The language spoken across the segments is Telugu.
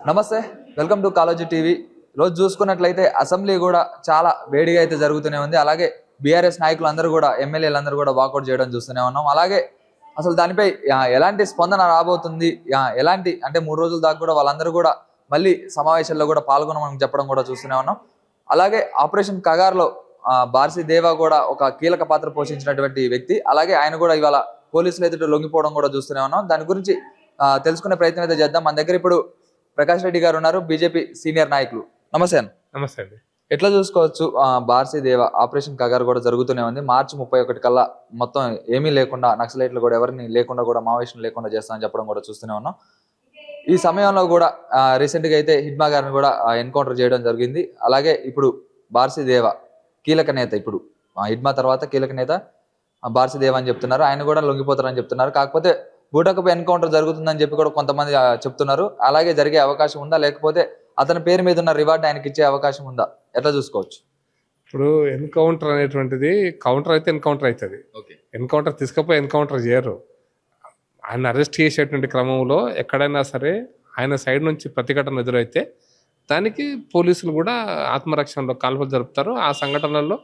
నమస్తే, వెల్కమ్ టు కాలేజీ టీవీ. రోజు చూసుకున్నట్లయితే అసెంబ్లీ కూడా చాలా వేడిగా అయితే జరుగుతూనే ఉంది. అలాగే బీఆర్ఎస్ నాయకులు అందరూ కూడా, ఎమ్మెల్యేలందరూ కూడా వాకౌట్ చేయడం చూస్తూనే ఉన్నాం. అలాగే అసలు దానిపై ఎలాంటి స్పందన రాబోతుంది, ఎలాంటి అంటే 3 రోజుల దాకా కూడా వాళ్ళందరూ కూడా మళ్ళీ సమావేశాల్లో కూడా పాల్గొనమని చెప్పడం కూడా చూస్తూనే ఉన్నాం. అలాగే ఆపరేషన్ కగార్లో బార్సీ దేవా కూడా ఒక కీలక పాత్ర పోషించినటువంటి వ్యక్తి. అలాగే ఆయన కూడా ఇవాళ పోలీసులు ఎదుట లొంగిపోవడం కూడా చూస్తూనే ఉన్నాం. దాని గురించి తెలుసుకునే ప్రయత్నం అయితే చేద్దాం. మన దగ్గర ఇప్పుడు ప్రకాష్ రెడ్డి గారు ఉన్నారు, బీజేపీ సీనియర్ నాయకులు. నమస్తే అన్న. నమస్తే అండి. ఎట్లా చూసుకోవచ్చు, బార్సీ దేవ ఆపరేషన్ కగారు కూడా జరుగుతూనే ఉంది. మార్చి 31 కల్లా మొత్తం ఏమీ లేకుండా, నక్సలైట్లు కూడా ఎవరిని లేకుండా, కూడా మావోయిస్టులు లేకుండా చేస్తామని చెప్పడం కూడా చూస్తూనే ఉన్నాం. ఈ సమయంలో కూడా రీసెంట్గా అయితే హిడ్మా గారిని కూడా ఎన్కౌంటర్ చేయడం జరిగింది. అలాగే ఇప్పుడు బార్సీ దేవ కీలక నేత, ఇప్పుడు హిడ్మా తర్వాత కీలక నేత బార్సీ దేవ అని చెప్తున్నారు. ఆయన కూడా లొంగిపోతారని చెప్తున్నారు. కాకపోతే బూటకపు ఎన్కౌంటర్ జరుగుతుందని చెప్పి కూడా కొంతమంది చెప్తున్నారు. అలాగే జరిగే అవకాశం ఉందా, లేకపోతే అతని పేరు మీద ఉన్న రివార్డ్ ఆయనకి ఇచ్చే అవకాశం ఉందా, ఎట్లా చూసుకోవచ్చు? ఇప్పుడు ఎన్కౌంటర్ అనేటువంటిది కౌంటర్ అయితే ఎన్కౌంటర్ అవుతుంది. ఎన్కౌంటర్ తీసుకపోయి ఎన్కౌంటర్ చేయరు. ఆయన అరెస్ట్ చేసేటువంటి క్రమంలో ఎక్కడైనా సరే ఆయన సైడ్ నుంచి ప్రతిఘటన ఎదురైతే దానికి పోలీసులు కూడా ఆత్మరక్షణలో కాల్పులు జరుపుతారు. ఆ సంఘటనల్లో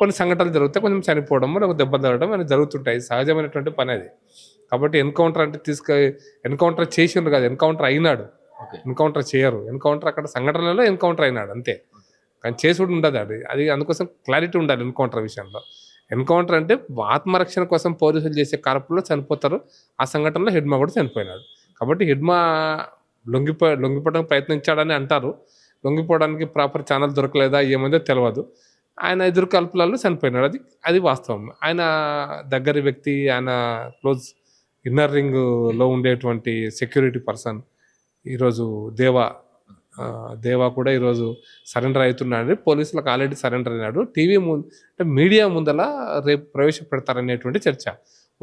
కొన్ని సంఘటనలు జరుగుతాయి, కొంచెం చనిపోవడము లేకపోతే దెబ్బలు తగ్గడం అనేది జరుగుతుంటాయి. సహజమైనటువంటి పని అది. కాబట్టి ఎన్కౌంటర్ అంటే ఎన్కౌంటర్ చేసిండ్రు కాదు, ఎన్కౌంటర్ అయినాడు. ఎన్కౌంటర్ చేయరు. ఎన్కౌంటర్ అక్కడ సంఘటనలో ఎన్కౌంటర్ అయినాడు అంతే, కానీ చేసుడు ఉండదు. అది అందుకోసం క్లారిటీ ఉండాలి ఎన్కౌంటర్ విషయంలో. ఎన్కౌంటర్ అంటే ఆత్మరక్షణ కోసం పోలీసులు చేసే కాల్పుల్లో చనిపోతారు. ఆ సంఘటనలో హిడ్మా కూడా చనిపోయినాడు. కాబట్టి హిడ్మా లొంగిపోవడానికి ప్రయత్నించాడని అంటారు. లొంగిపోవడానికి ప్రాపర్ ఛానల్ దొరకలేదా ఏమైందో తెలియదు. ఆయన ఎదురు కాల్పులలో చనిపోయినాడు. అది వాస్తవం. ఆయన దగ్గరి వ్యక్తి, ఆయన క్లోజ్ ఇన్నర్ రింగ్లో ఉండేటువంటి సెక్యూరిటీ పర్సన్ ఈరోజు దేవా కూడా ఈరోజు సరెండర్ అవుతున్నాడు. పోలీసులకు ఆల్రెడీ సరెండర్ అయినాడు. టీవీ ముందు అంటే మీడియా ముందల రేపు ప్రవేశపెడతారనేటువంటి చర్చ.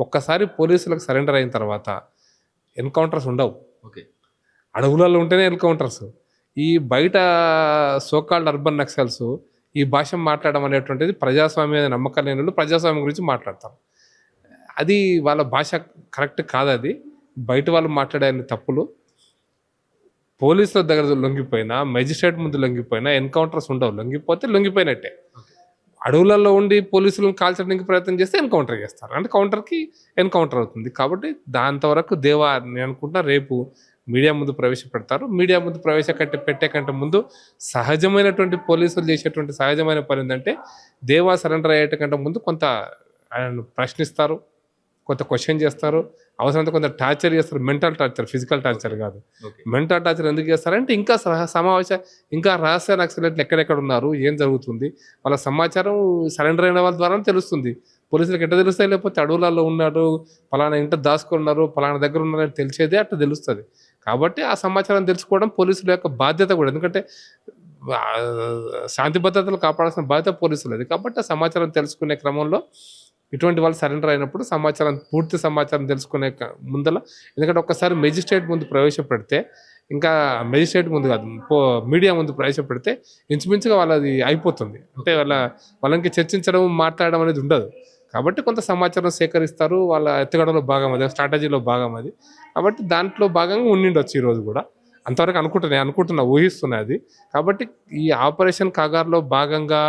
ఒక్కసారి పోలీసులకు సరెండర్ అయిన తర్వాత ఎన్కౌంటర్స్ ఉండవు. అడవులలో ఉంటేనే ఎన్కౌంటర్స్. ఈ బయట సోకాల్డ్ అర్బన్ నక్సల్స్ ఈ భాష మాట్లాడడం అనేటువంటిది ప్రజాస్వామ్య నమ్మకం లేని వాళ్ళు ప్రజాస్వామ్యం గురించి మాట్లాడతారు. అది వాళ్ళ భాష కరెక్ట్ కాదు. అది బయట వాళ్ళు మాట్లాడే తప్పులు. పోలీసుల దగ్గర లొంగిపోయినా, మెజిస్ట్రేట్ ముందు లొంగిపోయినా ఎన్కౌంటర్స్ ఉండవు. లొంగిపోతే లొంగిపోయినట్టే. అడవులలో ఉండి పోలీసులను కాల్చడానికి ప్రయత్నం చేస్తే ఎన్కౌంటర్ చేస్తారు. అంటే కౌంటర్కి ఎన్కౌంటర్ అవుతుంది. కాబట్టి దాంతవరకు దేవా నేను అనుకుంటున్నా రేపు మీడియా ముందు ప్రవేశపెడతారు. మీడియా ముందు పెట్టే కంటే ముందు సహజమైనటువంటి పోలీసులు చేసేటువంటి సహజమైన పని ఏంటంటే దేవా సరెండర్ అయ్యేటకంటే ముందు కొంత ఆయనను ప్రశ్నిస్తారు, కొంత క్వశ్చన్ చేస్తారు, అవసరంతో కొంత టార్చర్ చేస్తారు. మెంటల్ టార్చర్, ఫిజికల్ టార్చర్ కాదు. మెంటల్ టార్చర్ ఎందుకు చేస్తారంటే ఇంకా రహస్య నక్సలైట్లు ఎక్కడెక్కడ ఉన్నారు, ఏం జరుగుతుంది, వాళ్ళ సమాచారం సరెండర్ అయిన వాళ్ళ ద్వారా తెలుస్తుంది. పోలీసులకు ఎట్లా తెలుస్తాయి? లేకపోతే అడవులలో ఉన్నాడు, పలానా ఇంట దాచుకున్నారు, పలానా దగ్గర ఉన్నారని తెలిసేదే అట్లా తెలుస్తుంది. కాబట్టి ఆ సమాచారం తెలుసుకోవడం పోలీసుల యొక్క బాధ్యత కూడా. ఎందుకంటే శాంతి భద్రతలు కాపాడాల్సిన బాధ్యత పోలీసులది. కాబట్టి ఆ సమాచారం తెలుసుకునే క్రమంలో ఇటువంటి వాళ్ళు సరెండర్ అయినప్పుడు పూర్తి సమాచారం తెలుసుకునే ముందల, ఎందుకంటే ఒక్కసారి మెజిస్ట్రేట్ ముందు ప్రవేశపెడితే, ఇంకా మెజిస్ట్రేట్ ముందు కాదు మీడియా ముందు ప్రవేశపెడితే ఇంచుమించుగా వాళ్ళది అయిపోతుంది. అంటే వాళ్ళకి చర్చించడం, మాట్లాడడం అనేది ఉండదు. కాబట్టి కొంత సమాచారం సేకరిస్తారు. వాళ్ళ ఎత్తుగడలో భాగం అది, స్ట్రాటజీలో భాగం అది. కాబట్టి దాంట్లో భాగంగా ఉండిండొచ్చు ఈరోజు కూడా. అంతవరకు అనుకుంటున్నా, ఊహిస్తున్నా అది. కాబట్టి ఈ ఆపరేషన్ కగార్లో భాగంగా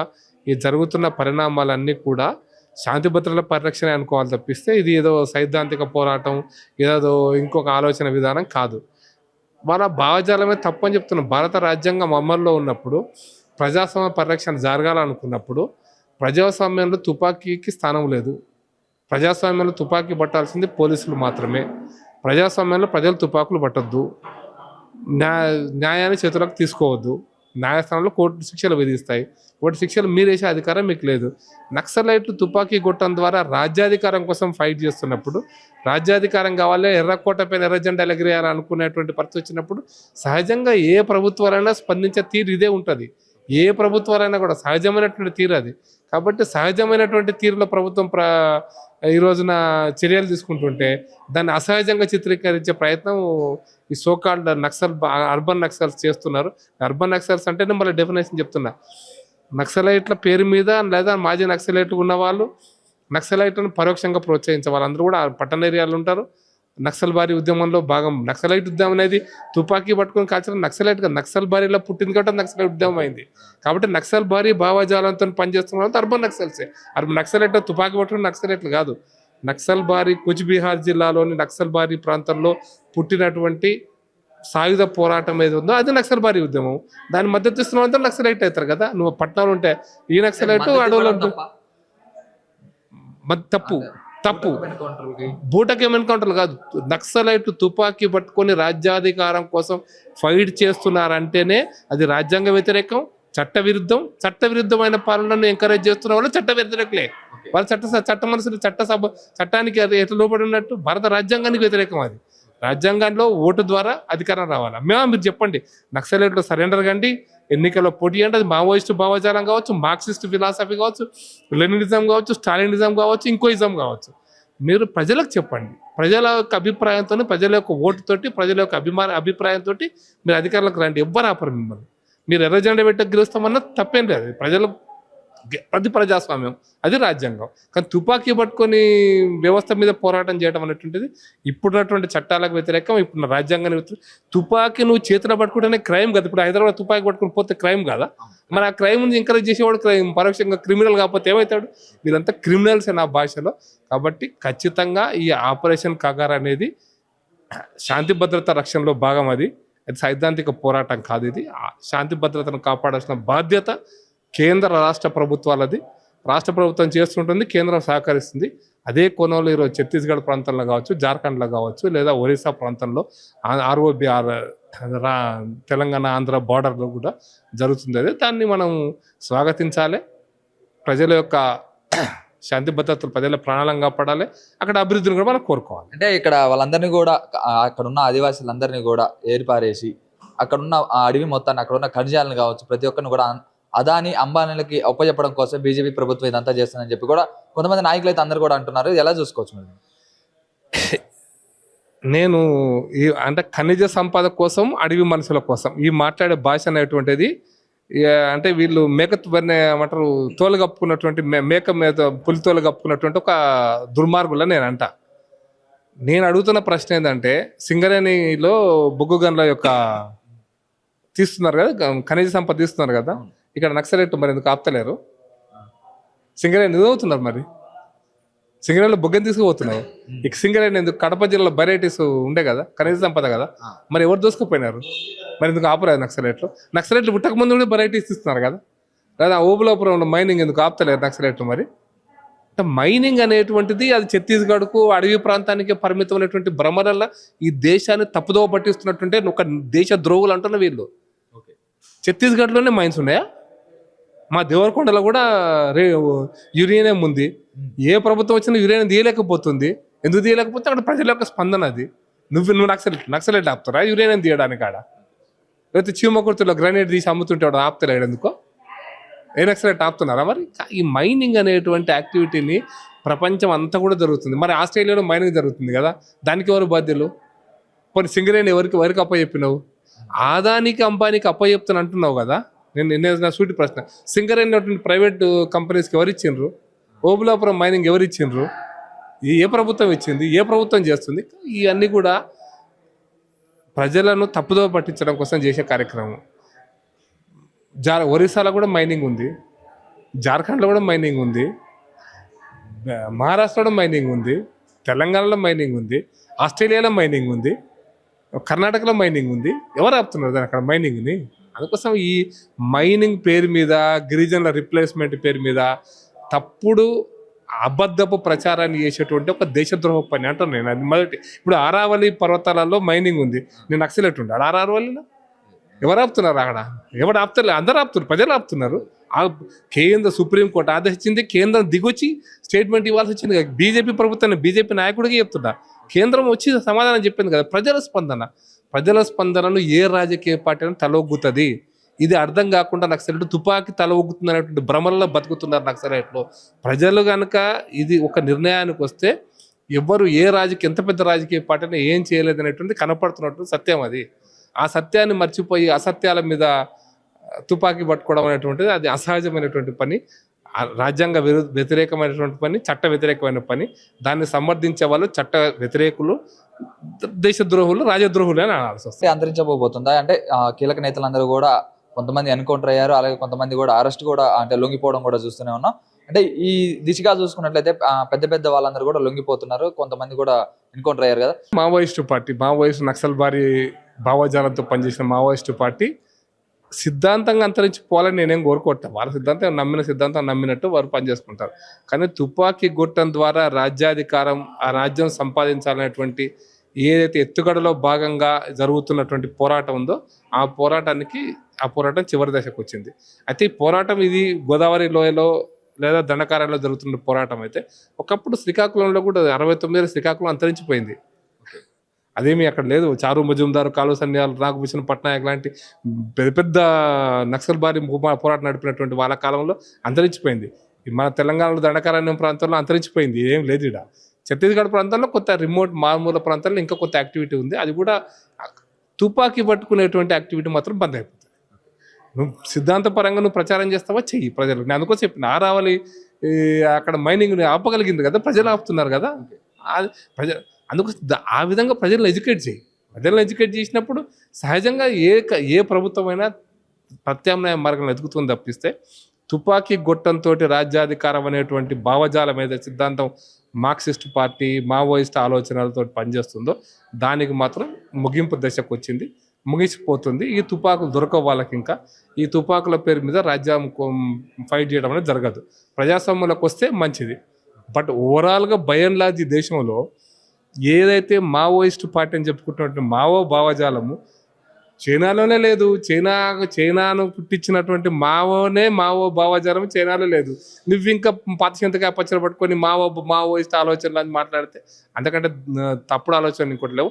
ఈ జరుగుతున్న పరిణామాలన్నీ కూడా శాంతి భద్రతల పరిరక్షణ అనుకోవాలి తప్పిస్తే ఇది ఏదో సైద్ధాంతిక పోరాటం, ఏదో ఇంకొక ఆలోచన విధానం కాదు. వాళ్ళ భావజాలమే తప్పని చెప్తున్నాం. భారత రాజ్యాంగం అమల్లో ఉన్నప్పుడు ప్రజాస్వామ్య పరిరక్షణ జరగాలనుకున్నప్పుడు ప్రజాస్వామ్యంలో తుపాకీకి స్థానం లేదు. ప్రజాస్వామ్యంలో తుపాకీ పట్టాల్సింది పోలీసులు మాత్రమే. ప్రజాస్వామ్యంలో ప్రజలు తుపాకులు పట్టొద్దు, న్యాయాన్ని చేతులకు తీసుకోవద్దు. న్యాయస్థానంలో కోర్టు శిక్షలు విధిస్తాయి. కోర్టు శిక్షలు మీరేసే అధికారం మీకు లేదు. నక్సలైట్లు తుపాకీ కొట్టడం ద్వారా రాజ్యాధికారం కోసం ఫైట్ చేస్తున్నప్పుడు, రాజ్యాధికారం కావాలి, ఎర్రకోట పైన ఎర్ర జెండాలు ఎగిరేయాలనుకునేటువంటి పరిస్థితి వచ్చినప్పుడు సహజంగా ఏ ప్రభుత్వాలైనా స్పందించే తీరు ఇదే ఉంటుంది. ఏ ప్రభుత్వాలైనా కూడా సహజమైనటువంటి తీరు అది. కాబట్టి సహజమైనటువంటి తీరులో ప్రభుత్వం ఈ రోజున చర్యలు తీసుకుంటుంటే దాన్ని అసహజంగా చిత్రీకరించే ప్రయత్నం ఈ సోకాల్డ్ అర్బన్ నక్సల్స్ చేస్తున్నారు. అర్బన్ నక్సల్స్ అంటే నేను మళ్ళీ డెఫినేషన్ చెప్తున్నా. నక్సలైట్ల పేరు మీద లేదా మాజీ నక్సలైట్లు ఉన్నవాళ్ళు నక్సలైట్లను పరోక్షంగా ప్రోత్సహించే వాళ్ళందరూ కూడా పట్టణ ఏరియాలు ఉంటారు. నక్సల్బారీ ఉద్యమంలో భాగం. నక్సలైట్ ఉద్యమం అనేది తుపాకీ పట్టుకొని కాల్చడం నక్సలైట్ గా, నక్సల్బారీలో పుట్టింది కాబట్టి నక్సలైట్ ఉద్యమం అయింది. కాబట్టి నక్సల్బారీ భావజాలంతో పనిచేస్తున్న వాళ్ళు అర్బన్ నక్సల్సే. అర్బన్ నక్సలైట్ తుపాకీ పట్టుకుని నక్సలైట్లు కాదు. నక్సల్బారీ కూచ్బిహార్ జిల్లాలోని నక్సల్బారీ ప్రాంతంలో పుట్టినటువంటి సాయుధ పోరాటం ఏది ఉందో అది నక్సల్బారీ ఉద్యమం. దాని మద్దతు ఇస్తున్న వాళ్ళంతా నక్సలైట్ అవుతారు కదా. నువ్వు పట్టణాలు ఉంటే ఈ నక్సలైట్ అడవులు తప్పు తప్పు. బూటకేం ఎన్కౌంటర్లు కాదు, నక్సలైట్లు తుపాకీ పట్టుకొని రాజ్యాధికారం కోసం ఫైట్ చేస్తున్నారంటేనే అది రాజ్యాంగ వ్యతిరేకం, చట్టవిరుద్ధమైన పాలనను ఎంకరేజ్ చేస్తున్న వాళ్ళు చట్ట వ్యతిరేకులే. వాళ్ళు చట్ట మనసులు చట్టానికి ఎట్లా లోపడి ఉన్నట్టు భారత రాజ్యాంగానికి వ్యతిరేకం. అది రాజ్యాంగంలో ఓటు ద్వారా అధికారం రావాలా. మీరు చెప్పండి, నక్సలైట్లు సరెండర్ కండి, ఎన్నికల్లో పోటీ అంటే అది మావోయిస్టు భావజాలం కావచ్చు, మార్క్సిస్ట్ ఫిలాసఫీ కావచ్చు, లెనినిజం కావచ్చు, స్టాలినిజం కావచ్చు, ఇంకోయిజం కావచ్చు. మీరు ప్రజలకు చెప్పండి. ప్రజల యొక్క అభిప్రాయంతో, ప్రజల యొక్క ఓటుతోటి, ప్రజల యొక్క అభిప్రాయంతో మీరు అధికారులకు రండి. ఎవ్వరు ఆపరు మిమ్మల్ని. మీరు ఎర్ర జెండా పెట్ట గెలుస్తామన్నా తప్పేం లేదు. ప్రజల అది ప్రజాస్వామ్యం, అది రాజ్యాంగం. కానీ తుపాకీ పట్టుకొని వ్యవస్థ మీద పోరాటం చేయడం అనేటువంటిది ఇప్పుడున్నటువంటి చట్టాలకు వ్యతిరేకం, ఇప్పుడున్న రాజ్యాంగానికి వ్యతిరేకం. తుపాకీ నువ్వు చేతిలో పట్టుకుంటేనే క్రైమ్ కదా. ఇప్పుడు హైదరాబాద్ తుపాకీ పట్టుకుని పోతే క్రైమ్ కాదా? మరి ఆ క్రైమ్ నుంచి ఎంకరేజ్ చేసేవాడు క్రైమ్, పరోక్షంగా క్రిమినల్ కాకపోతే ఏమవుతాడు? వీళ్ళంతా క్రిమినల్సే నా భాషలో. కాబట్టి ఖచ్చితంగా ఈ ఆపరేషన్ కగార్ అనేది శాంతి భద్రత రక్షణలో భాగం. అది సైద్ధాంతిక పోరాటం కాదు. ఇది శాంతి భద్రతను కాపాడాల్సిన బాధ్యత కేంద్ర రాష్ట్ర ప్రభుత్వాలది. రాష్ట్ర ప్రభుత్వం చేస్తుంటుంది, కేంద్రం సహకరిస్తుంది. అదే కోణంలో ఈరోజు ఛత్తీస్గఢ్ ప్రాంతంలో కావచ్చు, జార్ఖండ్లో కావచ్చు, లేదా ఒరిస్సా ప్రాంతంలో ఆర్ఓబిఆర్ తెలంగాణ ఆంధ్ర బార్డర్లో కూడా జరుగుతుంది. అదే దాన్ని మనం స్వాగతించాలి. ప్రజల యొక్క శాంతి భద్రతలు, ప్రజల ప్రాణాలను కాపాడాలి. అక్కడ అభివృద్ధిని కూడా మనం కోరుకోవాలి. అంటే ఇక్కడ వాళ్ళందరినీ కూడా, అక్కడ ఉన్న ఆదివాసులందరినీ కూడా ఏరిపారేసి అక్కడున్న ఆ అడవి మొత్తాన్ని, అక్కడ ఉన్న ఖనిజాలను కావచ్చు, ప్రతి ఒక్కరిని కూడా అదాని అంబానీలకి అప్పచెప్పడం కోసం బీజేపీ ప్రభుత్వం ఇదంతా చేస్తుందని చెప్పి కూడా కొంతమంది నాయకులు అయితే అందరు కూడా అంటున్నారు. ఇది ఎలా చూసుకోవచ్చు మీరు? నేను అంటే ఖనిజ సంపద కోసం, అడవి మనుషుల కోసం ఈ మాట్లాడే భాష అనేటువంటిది, అంటే వీళ్ళు ఏమంటారు, తోలు కప్పుకున్నటువంటి మేక మీద పులి తోలు కప్పుకున్నటువంటి ఒక దుర్మార్గుల నేను అంట. నేను అడుగుతున్న ప్రశ్న ఏంటంటే, సింగరేణిలో బొగ్గు గనుల యొక్క తీస్తున్నారు కదా, ఖనిజ సంపద తీస్తున్నారు కదా, ఇక్కడ నక్సలైట్ మరి ఎందుకు ఆపుతలేరు? సింగరేణి ఎందుకు అవుతున్నారు? మరి సింగరేణిలో బొగ్గని తీసుకుపోతున్నారు. ఇక సింగరేణి ఎందుకు? కడప జిల్లాలో వెరైటీస్ ఉండే కదా, ఖనిజ సంపద కదా, మరి ఎవరు దోసుకుపోయినారు? మరి ఎందుకు ఆపలేదు నక్సలైట్లు? నక్సలైట్లు పుట్టక ముందు కూడా వెరైటీస్ ఇస్తున్నారు కదా. లేదా ఓబులాపురంలో మైనింగ్ ఎందుకు ఆపుతలేరు నక్సలైట్లు? మరి అంటే మైనింగ్ అనేటువంటిది అది ఛత్తీస్గఢ్కు, అడవి ప్రాంతానికి పరిమితమైనటువంటి భ్రమల ఈ దేశాన్ని తప్పుదోవ పట్టిస్తున్నటువంటి ఒక దేశ ద్రోవులు అంటున్న వీళ్ళు. ఛత్తీస్గఢ్లోనే మైన్స్ ఉన్నాయా? మా దేవరకొండలో కూడా యురేనియం ఉంది. ఏ ప్రభుత్వం వచ్చినా యురేనియం తీయలేకపోతుంది. ఎందుకు తీయలేకపోతే అక్కడ ప్రజల యొక్క స్పందన అది. నువ్వు నక్సలైట్ ఆపుతారా యురేనియం తీయడానికి? ఆడ లేకపోతే చీమకుర్తిలో గ్రానైట్ తీసి అమ్ముతుంటాడు, ఆపుతలేడు ఎందుకో? ఏ నక్సలైట్ ఆపుతున్నారా? మరి ఈ మైనింగ్ అనేటువంటి యాక్టివిటీని ప్రపంచం అంతా కూడా జరుగుతుంది. మరి ఆస్ట్రేలియాలో మైనింగ్ జరుగుతుంది కదా, దానికి ఎవరు బాధ్యులు? కొన్ని సింగరేణి ఎవరికి అప్పచెప్పినావు? ఆదానికి అంబానీకి అప్పచెప్తాను అంటున్నావు కదా. నేను నా సూటి ప్రశ్న, సింగరేణి ప్రైవేట్ కంపెనీస్కి ఎవరు ఇచ్చిండ్రు? ఓబులాపురం మైనింగ్ ఎవరు ఇచ్చిండ్రు? ఏ ప్రభుత్వం ఇచ్చింది? ఏ ప్రభుత్వం చేస్తుంది? ఇవన్నీ కూడా ప్రజలను తప్పుదోవ పట్టించడం కోసం చేసే కార్యక్రమం. ఒరిస్సాలో కూడా మైనింగ్ ఉంది, జార్ఖండ్లో కూడా మైనింగ్ ఉంది, మహారాష్ట్రలో మైనింగ్ ఉంది, తెలంగాణలో మైనింగ్ ఉంది, ఆస్ట్రేలియాలో మైనింగ్ ఉంది, కర్ణాటకలో మైనింగ్ ఉంది. ఎవరు ఆపుతున్నారు దాని అక్కడ మైనింగ్ని? అందుకోసం ఈ మైనింగ్ పేరు మీద, గిరిజనుల రిప్లేస్మెంట్ పేరు మీద తప్పుడు అబద్ధపు ప్రచారాన్ని చేసేటువంటి ఒక దేశద్రోహ పని అంటాను నేను. అది మొదటి. ఇప్పుడు ఆరావళి పర్వతాలలో మైనింగ్ ఉంది, నేను నక్సలైట్ ఉండే ఆరావళిలో. ఎవరు ఆపుతున్నారు అక్కడ? ఎవరు ఆపుతారు? అందరూ ఆపుతున్నారు, ప్రజలు ఆపుతున్నారు. కేంద్ర సుప్రీంకోర్టు ఆదేశించింది, కేంద్రం దిగొచ్చి స్టేట్మెంట్ ఇవ్వాల్సి వచ్చింది కదా. బీజేపీ ప్రభుత్వాన్ని, బీజేపీ నాయకుడికి చెప్తున్నా, కేంద్రం వచ్చి సమాధానం చెప్పింది కదా. ప్రజల స్పందనను ఏ రాజకీయ పార్టీ తలొగ్గుతుంది? ఇది అర్థం కాకుండా నక్సలైట్లు తుపాకీ తల ఒగ్గుతుంది అనేటువంటి భ్రమల్లో బతుకుతున్నారు నక్సలైట్లు. ప్రజలు కనుక ఇది ఒక నిర్ణయానికి వస్తే ఎవరు ఎంత పెద్ద రాజకీయ పార్టీని ఏం చేయలేదు అనేటువంటి కనపడుతున్నట్టు సత్యం అది. ఆ సత్యాన్ని మర్చిపోయి అసత్యాల మీద తుపాకీ పట్టుకోవడం అనేటువంటిది అది అసహజమైనటువంటి పని. రాజ్యాంగ వ్యతిరేకమైనటువంటి పని, చట్ట వ్యతిరేకమైన పని. దాన్ని సమర్థించే వాళ్ళు చట్ట వ్యతిరేకులు, దేశద్రోహులు, రాజద్రోహులు అని అనాల్సి వస్తుంది. అంతరించబోతుందా అంటే కీలక నేతలందరూ కూడా కొంతమంది ఎన్కౌంటర్ అయ్యారు, అలాగే కొంతమంది కూడా అరెస్ట్ కూడా అంటే లొంగిపోవడం కూడా చూస్తూనే ఉన్నాం. అంటే ఈ దిశగా చూసుకున్నట్లయితే పెద్ద పెద్ద వాళ్ళందరూ కూడా లొంగిపోతున్నారు, కొంతమంది కూడా ఎన్కౌంటర్ అయ్యారు కదా. మావోయిస్టు పార్టీ, మావోయిస్టు నక్సల్బారీ భావజాలంతో పనిచేసిన మావోయిస్టు పార్టీ సిద్ధాంతంగా అంతరించిపోవాలని నేనేం కోరుకోవట్లేదు. వాళ్ళ సిద్ధాంతం నమ్మిన సిద్ధాంతం నమ్మినట్టు వారు పనిచేసుకుంటారు. కానీ తుపాకీ గుట్టం ద్వారా రాజ్యాధికారం, ఆ రాజ్యం సంపాదించాలనేటువంటి ఏదైతే ఎత్తుగడలో భాగంగా జరుగుతున్నటువంటి పోరాటం ఉందో ఆ పోరాటం చివరి దశకు వచ్చింది. అయితే ఈ పోరాటం ఇది గోదావరి లోయలో లేదా దండకారణ్యంలో జరుగుతున్న పోరాటం అయితే ఒకప్పుడు శ్రీకాకుళంలో కూడా 69 శ్రీకాకుళం అంతరించిపోయింది. అదేమీ అక్కడ లేదు. చారు మజుందారు, కాలు సన్యాలు, నాగభూషణ్ పట్నాయక్ లాంటి పెద్ద పెద్ద నక్సల్బారీ పోరాటం నడిపినటువంటి వాళ్ళ కాలంలో అంతరించిపోయింది. మన తెలంగాణలో దండకారణ్యం ప్రాంతంలో అంతరించిపోయింది, ఏం లేదు. ఇక్కడ ఛత్తీస్గఢ్ ప్రాంతంలో కొంత రిమోట్ మారుమూల ప్రాంతాల్లో ఇంకా కొంత యాక్టివిటీ ఉంది. అది కూడా తుపాకీ పట్టుకునేటువంటి యాక్టివిటీ మాత్రం బంద్ అయిపోతుంది. నువ్వు సిద్ధాంతపరంగా నువ్వు ప్రచారం చేస్తావా, చెయ్యి ప్రజలకు. నేను అందుకోసం చెప్పిన రావాలి అక్కడ మైనింగ్ ఆపగలిగింది కదా, ప్రజలు ఆపుతున్నారు కదా. అందుకోసం ఆ విధంగా ప్రజలను ఎడ్యుకేట్ చేయి. ప్రజలను ఎడ్యుకేట్ చేసినప్పుడు సహజంగా ఏ ప్రభుత్వమైనా ప్రత్యామ్నాయ మార్గంలో ఎదుగుతుంది తప్పిస్తే తుపాకీ గొట్టంతో రాజ్యాధికారం అనేటువంటి భావజాలం ఏదైతే సిద్ధాంతం మార్క్సిస్ట్ పార్టీ, మావోయిస్ట్ ఆలోచనలతో పనిచేస్తుందో దానికి మాత్రం ముగింపు దశకు వచ్చింది, ముగిసిపోతుంది. ఈ తుపాకులు దొరకవు వాళ్ళకి. ఇంకా ఈ తుపాకుల పేరు మీద రాజ్యం ఫైట్ చేయడం అనేది జరగదు. ప్రజాస్వామ్యంలోకి వస్తే మంచిది. బట్ ఓవరాల్గా బయన్లాజ్ ఈ దేశంలో ఏదైతే మావోయిస్ట్ పార్టీ అని చెప్పుకుంటున్నటువంటి మావో భావజాలము చైనాలోనే లేదు. చైనాను పుట్టించినటువంటి మావో భావజాలం చైనాలో లేదు. నువ్వు ఇంకా పాతశంతకాయ పచ్చడి పట్టుకొని మావోయిస్ట్ ఆలోచనలు అని మాట్లాడితే అంతకంటే తప్పుడు ఆలోచనలు ఇంకోటి లేవు.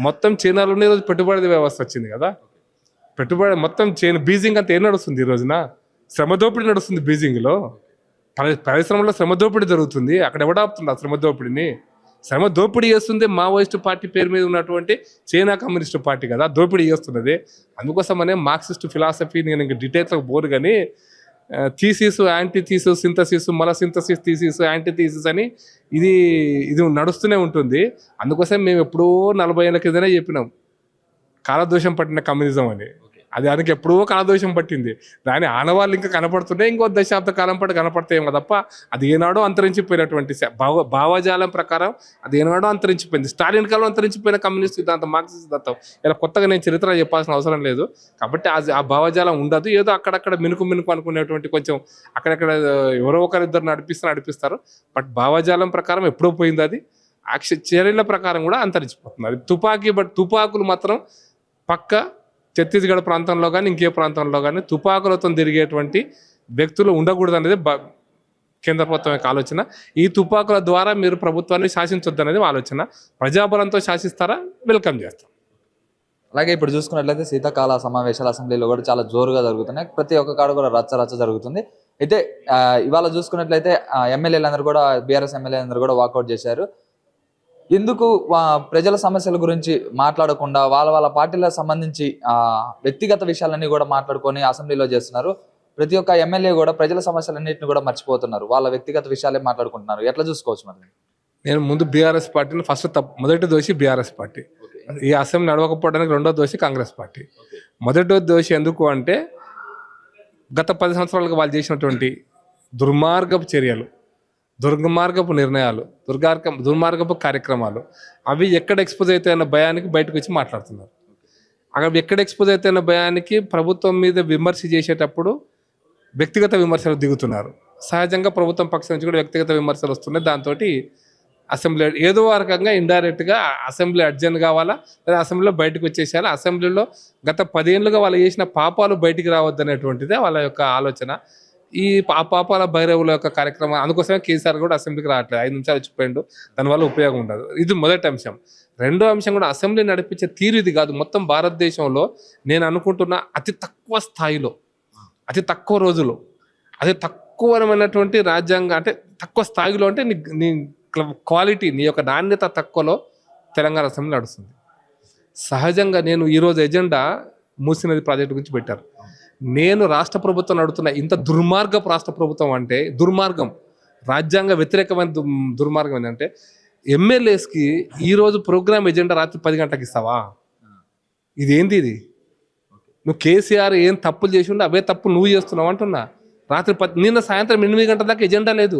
మొత్తం చైనాలోనే ఈరోజు పెట్టుబడి వ్యవస్థ వచ్చింది కదా. పెట్టుబడి మొత్తం బీజింగ్ అంతా ఏం నడుస్తుంది ఈ రోజున? శ్రమ దోపిడీ నడుస్తుంది బీజింగ్లో. పరిశ్రమలో శ్రమ దోపిడీ జరుగుతుంది. అక్కడ ఎవడాపుతుంది ఆ శ్రమ దోపిడీని? శ్రమ దోపిడీ చేస్తుంది మావోయిస్టు పార్టీ పేరు మీద ఉన్నటువంటి చైనా కమ్యూనిస్టు పార్టీ కదా దోపిడీ చేస్తున్నది. అందుకోసమనే మార్క్సిస్ట్ ఫిలాసఫీ నేను ఇంక డీటెయిల్స్లో పోరు, కానీ థీసిస్, యాంటీ థీసిస్, సింథసిస్, మళ్ళీ సింథసిస్, థీసిస్, యాంటీ థీసిస్ అని ఇది నడుస్తూనే ఉంటుంది. అందుకోసం మేము ఎప్పుడో 40 ఏళ్ళ కిందనే చెప్పినాం కాలదోషం పట్టిన కమ్యూనిజం అని. అది దానికి ఎప్పుడో కాలదోషం పట్టింది. దాని ఆనవాళ్ళు ఇంకా కనపడుతున్నాయి, ఇంకో దశాబ్ద కాలం పాటు కనపడతాయేమో తప్ప అది ఏనాడో అంతరించిపోయినటువంటి భావజాలం ప్రకారం అది ఏనాడో అంతరించిపోయింది. స్టాలిన్ కాలం అంతరించిపోయిన కమ్యూనిస్ట్ సిద్ధాంతం, మార్క్సిస్ట్ సిద్ధాంతం. ఇలా కొత్తగా నేను చరిత్ర చెప్పాల్సిన అవసరం లేదు. కాబట్టి ఆ భావజాలం ఉండదు. ఏదో అక్కడక్కడ మినుకు అనుకునేటువంటి కొంచెం అక్కడక్కడ ఎవరో ఒకరిద్దరు నడిపిస్తారు. బట్ భావజాలం ప్రకారం ఎప్పుడో పోయింది అది. చర్యల ప్రకారం కూడా అంతరించిపోతుంది అది. తుపాకులు మాత్రం పక్క ఛత్తీస్గఢ్ ప్రాంతంలో కానీ ఇంకే ప్రాంతంలో కానీ తుపాకులతో తిరిగేటువంటి వ్యక్తులు ఉండకూడదు అనేది కేంద్ర ప్రభుత్వం యొక్క ఆలోచన. ఈ తుపాకుల ద్వారా మీరు ప్రభుత్వాన్ని శాసించొద్దు అనేది ఆలోచన. ప్రజాబలంతో శాసిస్తారా, వెల్కమ్ చేస్తాం. అలాగే ఇప్పుడు చూసుకున్నట్లయితే శీతాకాల సమావేశాలు అసెంబ్లీలో కూడా చాలా జోరుగా జరుగుతున్నాయి. ప్రతి ఒక్క కాడ కూడా రచ్చ జరుగుతుంది. అయితే ఇవాళ చూసుకున్నట్లయితే ఎమ్మెల్యేలందరూ కూడా, బీఆర్ఎస్ ఎమ్మెల్యేలందరూ కూడా వాకౌట్ చేశారు. ఎందుకు ప్రజల సమస్యల గురించి మాట్లాడకుండా వాళ్ళ పార్టీలకు సంబంధించి వ్యక్తిగత విషయాలన్నీ కూడా మాట్లాడుకొని అసెంబ్లీలో చేస్తున్నారు. ప్రతి ఒక్క ఎమ్మెల్యే కూడా ప్రజల సమస్యలన్నింటినీ కూడా మర్చిపోతున్నారు, వాళ్ళ వ్యక్తిగత విషయాలే మాట్లాడుకుంటున్నారు. ఎట్లా చూసుకోవచ్చు మరి? నేను ముందు బీఆర్ఎస్ పార్టీని మొదటి దోషి బీఆర్ఎస్ పార్టీ. ఈ అసెంబ్లీ నడవకపోవడానికి రెండో దోషి కాంగ్రెస్ పార్టీ. మొదటి దోషి ఎందుకు అంటే గత 10 సంవత్సరాలుగా వాళ్ళు చేసినటువంటి దుర్మార్గపు చర్యలు, దుర్మార్గపు నిర్ణయాలు, దుర్మార్గపు కార్యక్రమాలు అవి ఎక్కడ ఎక్స్పోజ్ అవుతాయన్న భయానికి బయటకు వచ్చి మాట్లాడుతున్నారు. అక్కడ ఎక్కడ ఎక్స్పోజ్ అవుతాయన్న భయానికి ప్రభుత్వం మీద విమర్శ చేసేటప్పుడు వ్యక్తిగత విమర్శలు దిగుతున్నారు. సహజంగా ప్రభుత్వం పక్షం నుంచి కూడా వ్యక్తిగత విమర్శలు వస్తున్నాయి. దాంతో అసెంబ్లీ ఏదో రకంగా ఇండైరెక్ట్గా అసెంబ్లీ అడ్జర్న్ కావాలా, లేదా అసెంబ్లీలో బయటకు వచ్చేసేయాలి. అసెంబ్లీలో గత 10 ఏళ్ళుగా వాళ్ళు చేసిన పాపాలు బయటికి రావద్దనేటువంటిదే వాళ్ళ యొక్క ఆలోచన. ఈ పాపాల భైరవుల యొక్క కార్యక్రమం. అందుకోసమే కేసీఆర్ కూడా అసెంబ్లీకి రావట్లేదు, 5 నిమిషాలు వచ్చిపోయిండు, దానివల్ల ఉపయోగం ఉండదు. ఇది మొదటి అంశం. రెండో అంశం కూడా అసెంబ్లీ నడిపించే తీరు ఇది కాదు. మొత్తం భారతదేశంలో నేను అనుకుంటున్న అతి తక్కువ స్థాయిలో, అతి తక్కువ రోజులో, అతి తక్కువమైనటువంటి రాజ్యాంగం, అంటే తక్కువ స్థాయిలో అంటే నీ క్వాలిటీ, నీ యొక్క నాణ్యత తక్కువలో తెలంగాణ అసెంబ్లీ నడుస్తుంది. సహజంగా నేను ఈరోజు ఎజెండా మూసీ నది ప్రాజెక్టు గురించి పెట్టారు. నేను రాష్ట్ర ప్రభుత్వం నడుతున్న ఇంత దుర్మార్గపు రాష్ట్ర ప్రభుత్వం అంటే దుర్మార్గం, రాజ్యాంగ వ్యతిరేకమైన దుర్మార్గం ఏంటంటే ఎమ్మెల్యేస్కి ఈరోజు ప్రోగ్రామ్ ఎజెండా రాత్రి 10 గంటలకు ఇస్తావా? ఇదేంటి ఇది? నువ్వు కేసీఆర్ ఏం తప్పులు చేసి ఉంటే అవే తప్పులు నువ్వు చేస్తున్నావు అంటున్నా. రాత్రి నిన్న సాయంత్రం 8 గంటల దాకా ఎజెండా లేదు,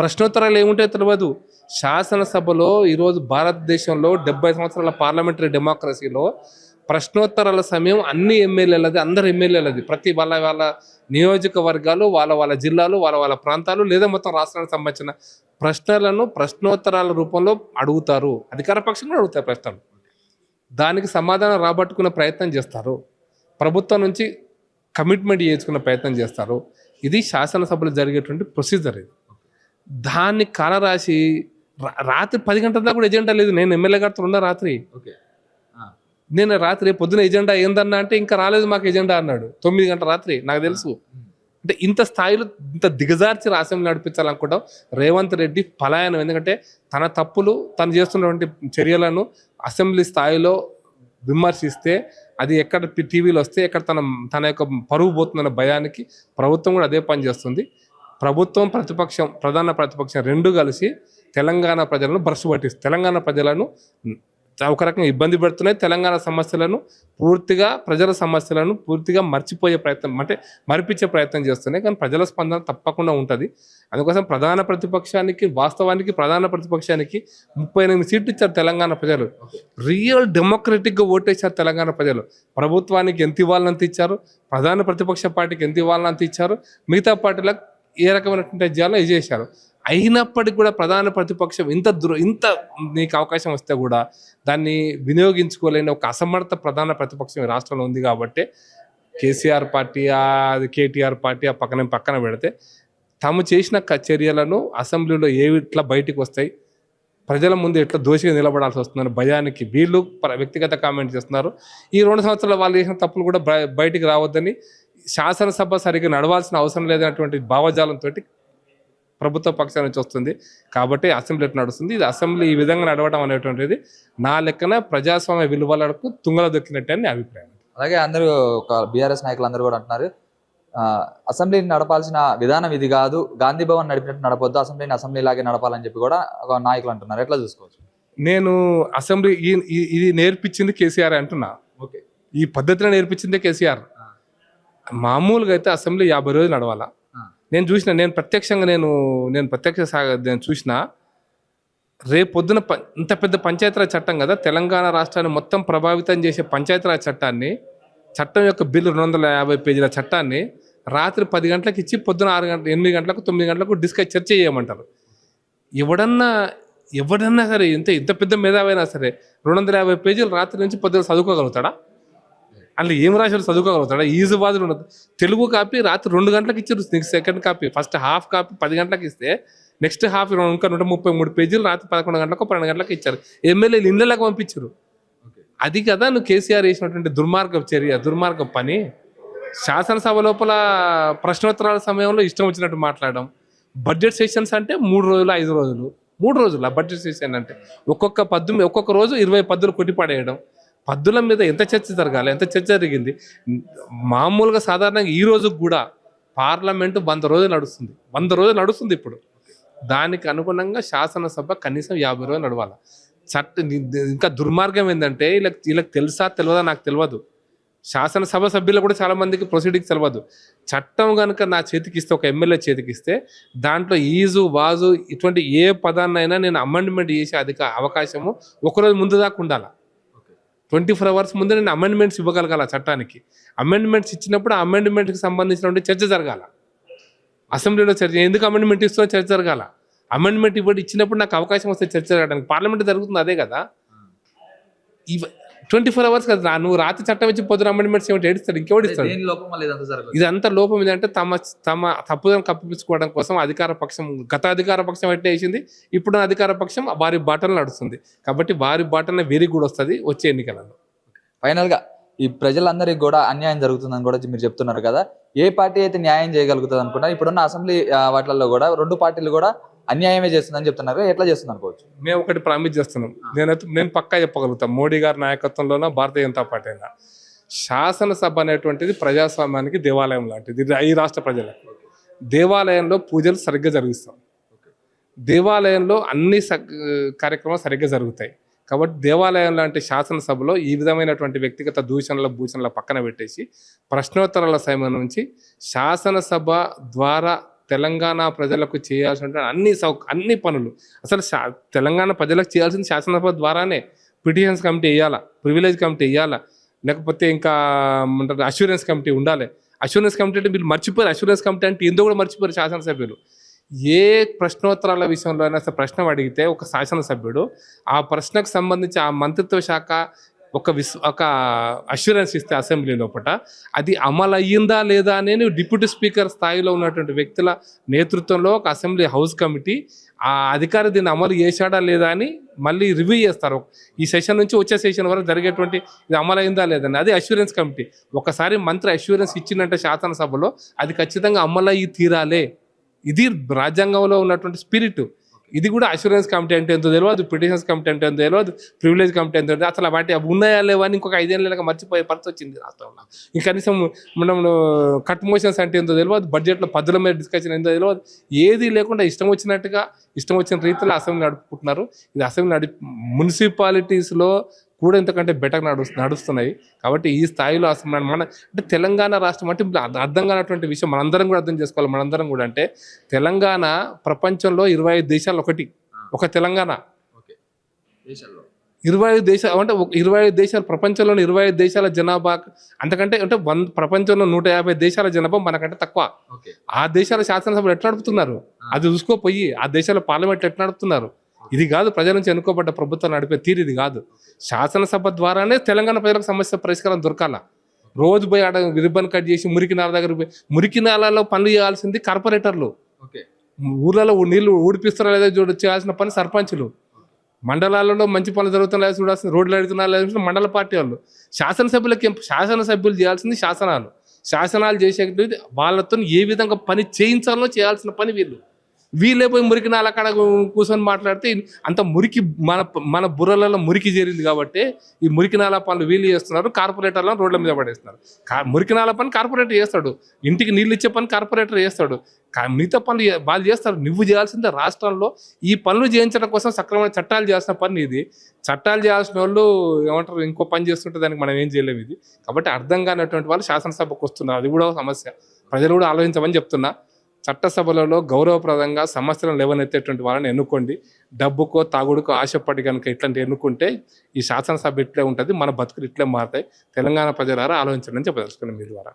ప్రశ్నోత్తరాలు ఏముంటాయో తెలియదు. శాసనసభలో ఈరోజు భారతదేశంలో 70 సంవత్సరాల పార్లమెంటరీ డెమోక్రసీలో ప్రశ్నోత్తరాల సమయం అన్ని ఎమ్మెల్యేలది, అందరు ఎమ్మెల్యేలది. ప్రతి వాళ్ళ నియోజకవర్గాలు, వాళ్ళ జిల్లాలు, వాళ్ళ ప్రాంతాలు లేదా మొత్తం రాష్ట్రానికి సంబంధించిన ప్రశ్నలను ప్రశ్నోత్తరాల రూపంలో అడుగుతారు. అధికార పక్షం కూడా అడుగుతారు ప్రశ్నలు, దానికి సమాధానం రాబట్టుకునే ప్రయత్నం చేస్తారు, ప్రభుత్వం నుంచి కమిట్మెంట్ చేసుకునే ప్రయత్నం చేస్తారు. ఇది శాసనసభలో జరిగేటువంటి ప్రొసీజర్. ఇది దాన్ని కాలరాసి రాత్రి 10 గంటల దాకా కూడా ఎజెండా లేదు. నేను ఎమ్మెల్యే గారితో ఉన్న రాత్రి, నేను రాత్రి పొద్దున ఎజెండా ఏందన్నా అంటే ఇంకా రాలేదు మాకు ఎజెండా అన్నాడు. 9 గంటల రాత్రి. నాకు తెలుసు అంటే ఇంత స్థాయిలో ఇంత దిగజార్చి అసెంబ్లీ నడిపించాలనుకుంటాం. రేవంత్ రెడ్డి పలాయనం. ఎందుకంటే తన తప్పులు, తను చేస్తున్నటువంటి చర్యలను అసెంబ్లీ స్థాయిలో విమర్శిస్తే అది ఎక్కడ టీవీలో వస్తే ఎక్కడ తన యొక్క పరువు పోతుందన్న భయానికి ప్రభుత్వం కూడా అదే పని చేస్తుంది. ప్రభుత్వం, ప్రతిపక్షం, ప్రధాన ప్రతిపక్షం రెండు కలిసి తెలంగాణ ప్రజలను భ్రష్టు పట్టిస్తుంది. తెలంగాణ ప్రజలను ఒక రకంగా ఇబ్బంది పెడుతున్నాయి. తెలంగాణ సమస్యలను పూర్తిగా, ప్రజల సమస్యలను పూర్తిగా మర్చిపోయే ప్రయత్నం, అంటే మరిపించే ప్రయత్నం చేస్తున్నాయి. కానీ ప్రజల స్పందన తప్పకుండా ఉంటుంది. అందుకోసం ప్రధాన ప్రతిపక్షానికి, వాస్తవానికి ప్రధాన ప్రతిపక్షానికి 38 సీట్లు ఇచ్చారు తెలంగాణ ప్రజలు. రియల్ డెమోక్రటిక్గా ఓటేశారు తెలంగాణ ప్రజలు. ప్రభుత్వానికి ఎంత ఇవ్వాలంత ఇచ్చారు, ప్రధాన ప్రతిపక్ష పార్టీకి ఎంత ఇవ్వాలంత ఇచ్చారు, మిగతా పార్టీలకు ఏ రకమైనటువంటి చేయాలో ఇది చేశారు. అయినప్పటికీ కూడా ప్రధాన ప్రతిపక్షం ఇంత నీకు అవకాశం వస్తే కూడా దాన్ని వినియోగించుకోలేని ఒక అసమర్థ ప్రధాన ప్రతిపక్షం ఈ రాష్ట్రంలో ఉంది. కాబట్టి కేసీఆర్ పార్టీ, అది కేటీఆర్ పార్టీ ఆ పక్కన పెడితే తాము చేసిన చర్యలను అసెంబ్లీలో ఎట్లా బయటికి వస్తాయి, ప్రజల ముందు ఎట్లా దోషిగా నిలబడాల్సి వస్తుందని భయానికి వీళ్ళు వ్యక్తిగత కామెంట్ చేస్తున్నారు. ఈ 2 సంవత్సరాలు వాళ్ళు చేసిన తప్పులు కూడా బయటికి రావద్దని, శాసనసభ సరిగ్గా నడవాల్సిన అవసరం లేదన్నటువంటి భావజాలంతో ప్రభుత్వ పక్షాల నుంచి వస్తుంది. కాబట్టి అసెంబ్లీ ఎట్లా నడుస్తుంది, ఇది అసెంబ్లీ ఈ విధంగా నడవడం అనేటువంటిది నా లెక్కన ప్రజాస్వామ్య విలువలకు తుంగల దొక్కినట్టు అని అభిప్రాయం. అలాగే అందరూ ఒక బీఆర్ఎస్ నాయకులు అందరూ కూడా అంటున్నారు, అసెంబ్లీని నడపాల్సిన విధానం ఇది కాదు, గాంధీ భవన్ నడిపినట్టు నడపొద్దు, అసెంబ్లీ లాగే నడపాలని చెప్పి కూడా ఒక నాయకులు అంటున్నారు. ఎట్లా చూసుకోవచ్చు? నేను అసెంబ్లీ ఇది నేర్పించింది కేసీఆర్ అంటున్నా. ఓకే, ఈ పద్ధతిలో నేర్పించిందే కేసీఆర్. మామూలుగా అయితే అసెంబ్లీ 50 రోజులు నడవాలా. నేను ప్రత్యక్షంగా చూసిన రేపు పొద్దున ఇంత పెద్ద పంచాయతీరాజ్ చట్టం కదా, తెలంగాణ రాష్ట్రాన్ని మొత్తం ప్రభావితం చేసే పంచాయతీరాజ్ చట్టం యొక్క బిల్లు 250 పేజీల చట్టాన్ని రాత్రి 10 గంటలకు ఇచ్చి పొద్దున 6 గంటలకు, 8 గంటలకు, 9 గంటలకు చర్చ చేయమంటారు. ఎవడన్నా సరే ఇంత పెద్ద మేధావైనా సరే 250 పేజీలు రాత్రి నుంచి పొద్దున చదువుకోగలుగుతాడా? అందులో ఏం రాశారు చదువుకోగలుగుతాడా? ఈజీ బాధలు ఉండదు. తెలుగు కాపీ రాత్రి 2 గంటలకు ఇచ్చారు, second copy, first half copy 10 గంటలకు ఇస్తే నెక్స్ట్ హాఫ్ ఇంకా 133 పేజీలు రాత్రి 11 గంటలకు, 12 గంటలకు ఇచ్చారు. ఎమ్మెల్యేలు ఇళ్ళకి పంపించారు. అది కదా నువ్వు కేసీఆర్ చేసినటువంటి దుర్మార్గ పని. శాసనసభ లోపల ప్రశ్నోత్తరాల సమయంలో ఇష్టం వచ్చినట్టు మాట్లాడడం. బడ్జెట్ సెషన్స్ అంటే 3 రోజులు, 5 రోజులు, 3 రోజులు ఆ బడ్జెట్ సెషన్ అంటే ఒక్కొక్క రోజు 20 పద్దులు కొట్టిపడేయడం. పద్దుల మీద ఎంత చర్చ జరిగింది. మామూలుగా సాధారణంగా ఈ రోజు కూడా పార్లమెంటు 100 రోజులు నడుస్తుంది ఇప్పుడు. దానికి అనుగుణంగా శాసనసభ కనీసం 50 రోజులు నడవాలి. ఇంకా దుర్మార్గం ఏంటంటే వీళ్ళకి తెలుసా తెలియదా నాకు తెలియదు. శాసనసభ సభ్యులు కూడా చాలా మందికి ప్రొసీడింగ్స్ తెలియదు. చట్టం కనుక నా చేతికి ఇస్తే, ఒక ఎమ్మెల్యే చేతికి ఇస్తే, దాంట్లో ఈజు వాజు ఇటువంటి ఏ పదాన్నైనా నేను అమెండ్మెంట్ చేసే అవకాశము ఒకరోజు ముందు దాకా ఉండాలి. 24 అవర్స్ ముందు నేను అమెండ్మెంట్స్ ఇవ్వగలగాల చట్టానికి. అమెండ్మెంట్స్ ఇచ్చినప్పుడు ఆ అమెండ్మెంట్కి సంబంధించినటువంటి చర్చ జరగాల. అసెంబ్లీలో చర్చ ఎందుకు అమెండ్మెంట్ ఇస్తున్నా చర్చ జరగాల. అమెండ్మెంట్ ఇచ్చినప్పుడు నాకు అవకాశం వస్తే చర్చ జరగడానికి. పార్లమెంట్ జరుగుతుంది అదే కదా. 24 అవర్స్ కదా. నువ్వు రాత్రి చట్టం ఇచ్చి పొద్దున అమెండ్మెంట్స్ ఏమిటి ఏడుస్తాడు, ఇంకెవడు ఇస్తాడు? ఇదంతా లోపం ఏంటంటే తమ తప్పులను కప్పిపుచ్చుకోవడం కోసం గత అధికార పక్షం ఎట్లా వేసింది, ఇప్పుడు అధికార పక్షం వారి బాటలు నడుస్తుంది. కాబట్టి వారి బాటనే వెరీ గుడ్ వస్తుంది వచ్చే ఎన్నికలలో. ఫైనల్ గా ఈ ప్రజలందరికీ కూడా అన్యాయం జరుగుతుందని కూడా మీరు చెప్తున్నారు కదా. ఏ పార్టీ అయితే న్యాయం చేయగలుగుతుంది అనుకున్నారు? ఇప్పుడున్న అసెంబ్లీ వాటిల్లో కూడా 2 పార్టీలు కూడా అన్యాయమే చేస్తుందని చెప్తున్నారు. ఎట్లా చేస్తుంది అనుకోవచ్చు? మేము ఒకటి ప్రామిస్ చేస్తున్నాం. నేను పక్కా చెప్పగలుగుతాం, మోడీ గారి నాయకత్వంలోనో భారతీయ జనతా పార్టీ అయినా శాసనసభ అనేటువంటిది ప్రజాస్వామ్యానికి దేవాలయం లాంటిది. ఈ రాష్ట్ర ప్రజలకు దేవాలయంలో పూజలు సరిగ్గా జరిగిస్తాం, దేవాలయంలో అన్ని కార్యక్రమాలు సరిగ్గా జరుగుతాయి. కాబట్టి దేవాలయం లాంటి శాసనసభలో ఈ విధమైనటువంటి వ్యక్తిగత భూషణల పక్కన పెట్టేసి ప్రశ్నోత్తరాల సమయం నుంచి శాసనసభ ద్వారా తెలంగాణ ప్రజలకు చేయాల్సిన అన్ని పనులు, అసలు తెలంగాణ ప్రజలకు చేయాల్సిన శాసనసభ ద్వారానే పిటిషన్స్ కమిటీ వేయాలా, ప్రివిలేజ్ కమిటీ వేయాలా, లేకపోతే ఇంకా అష్యూరెన్స్ కమిటీ ఉండాలి. అష్యూరెన్స్ కమిటీ అంటే మీరు మర్చిపోయారు, అష్యూరెన్స్ కమిటీ అంటే ఎందుకు కూడా మర్చిపోయారు శాసనసభ్యులు. ఏ ప్రశ్నోత్తరాల విషయంలో అయినా ప్రశ్న అడిగితే ఒక శాసనసభ్యుడు ఆ ప్రశ్నకు సంబంధించి ఆ మంత్రిత్వ శాఖ ఒక అష్యూరెన్స్ ఇస్తే అసెంబ్లీ లోపల అది అమలు అయ్యిందా లేదా అనేది డిప్యూటీ స్పీకర్ స్థాయిలో ఉన్నటువంటి వ్యక్తుల నేతృత్వంలో ఒక అసెంబ్లీ హౌస్ కమిటీ ఆ అధికారి దీన్ని అమలు చేశాడా లేదా అని మళ్ళీ రివ్యూ చేస్తారు. ఈ సెషన్ నుంచి వచ్చే సెషన్ వరకు జరిగేటువంటి ఇది అమలు అయిందా లేదని అది అష్యూరెన్స్ కమిటీ. ఒకసారి మంత్రి అష్యూరెన్స్ ఇచ్చిందంటే శాసనసభలో అది ఖచ్చితంగా అమలు అయ్యి తీరాలే. ఇది రాజ్యాంగంలో ఉన్నటువంటి స్పిరిట్. ఇది కూడా అష్యూరెన్స్ కమిటీ అంటే ఎంతో తెలియదు, పిటిషన్స్ కమిటీ అంటే ఎంతో తెలియదు, ప్రివిలేజ్ కమిటీ ఎంతో తెలియదు. అసలు వాటి ఉన్నాయా లేవా అని ఇంకొక 5 ఏళ్ళ మర్చిపోయే పరిస్థితి వచ్చింది రాష్ట్రంలో. ఇంకా కనీసం మనం కట్ మోషన్స్ అంటే ఎంతో తెలియదు, బడ్జెట్లో పద్ధతుల మీద డిస్కషన్ ఎంతో తెలియదు. ఏది లేకుండా ఇష్టం వచ్చిన రీతిలో అసెంబ్లీ నడుపుకుంటున్నారు. ఇది అసెంబ్లీ మున్సిపాలిటీస్లో కూడా ఇంతకంటే బెటర్ నడుస్తున్నాయి. కాబట్టి ఈ స్థాయిలో అసలు మన అంటే తెలంగాణ రాష్ట్రం అంటే అర్థం కానటువంటి విషయం మనందరం కూడా అర్థం చేసుకోవాలి. మనందరం కూడా అంటే తెలంగాణ ప్రపంచంలో 25 దేశాలు ఒక తెలంగాణ 25 దేశాలు అంటే 25 దేశాలు ప్రపంచంలోని 25 దేశాల జనాభా అంతకంటే అంటే ప్రపంచంలో 150 దేశాల జనాభా మనకంటే తక్కువ. ఆ దేశాల శాసనసభలు ఎట్లా నడుపుతున్నారు అది చూసుకోపోయి ఆ దేశాల పార్లమెంట్ ఎట్లా నడుపుతున్నారు. ఇది కాదు ప్రజల నుంచి ఎన్నుకోబడ్డ ప్రభుత్వం నడిపే తీరు ఇది కాదు. శాసనసభ ద్వారానే తెలంగాణ ప్రజలకు సమస్య పరిష్కారం దొరకాల. రోజు పోయి ఆడ రిబ్బన్ కట్ చేసి మురికి నాల దగ్గర పోయి మురికి నాలలో పనులు చేయాల్సింది కార్పొరేటర్లు, ఊర్లలో నీళ్లు ఊడిపిస్తారా లేదా చేయాల్సిన పని సర్పంచులు, మండలాలలో మంచి పనులు జరుగుతున్నా లేదా చూడాల్సింది రోడ్లు అడుగుతున్నా లేదా మండల పార్టీ వాళ్ళు. శాసనసభ్యులు చేయాల్సింది శాసనాలు చేసేది వాళ్ళతో ఏ విధంగా పని చేయించాలో చేయాల్సిన పని వీళ్ళే పోయి మురికి నాల కాడ కూర్చొని మాట్లాడితే అంత మురికి మన బుర్రలలో మురికి చేరింది. కాబట్టి ఈ మురికి నాల పనులు వీళ్ళు చేస్తున్నారు, కార్పొరేటర్లను రోడ్ల మీద పడేస్తున్నారు. మురికి నాల పని కార్పొరేటర్ చేస్తాడు, ఇంటికి నీళ్ళు ఇచ్చే పని కార్పొరేటర్ చేస్తాడు, మిగతా పనులు వాళ్ళు చేస్తారు. నువ్వు చేయాల్సిందే రాష్ట్రంలో ఈ పనులు చేయించడం కోసం సక్రమైన చట్టాలు చేయాల్సిన పని ఇది. చట్టాలు చేయాల్సిన వాళ్ళు ఏమంటారు ఇంకో పని చేస్తుంటే దానికి మనం ఏం చేయలేము. ఇది కాబట్టి అర్థం కానటువంటి వాళ్ళు శాసనసభకు వస్తున్నారు. అది కూడా సమస్య. ప్రజలు కూడా ఆలోచించమని చెప్తున్నా. చట్టసభలలో గౌరవప్రదంగా సమస్యలను లేవనెత్తేటువంటి వాళ్ళని ఎన్నుకోండి. డబ్బుకో తాగుడుకో ఆశపడి కనుక ఇట్లాంటి ఎన్నుకుంటే ఈ శాసనసభ ఇట్లే ఉంటుంది, మన బతుకులు ఇట్లే మారుతాయి. తెలంగాణ ప్రజలారా ఆలోచించండి అని చెప్పదలుచుకున్నాం మీ ద్వారా.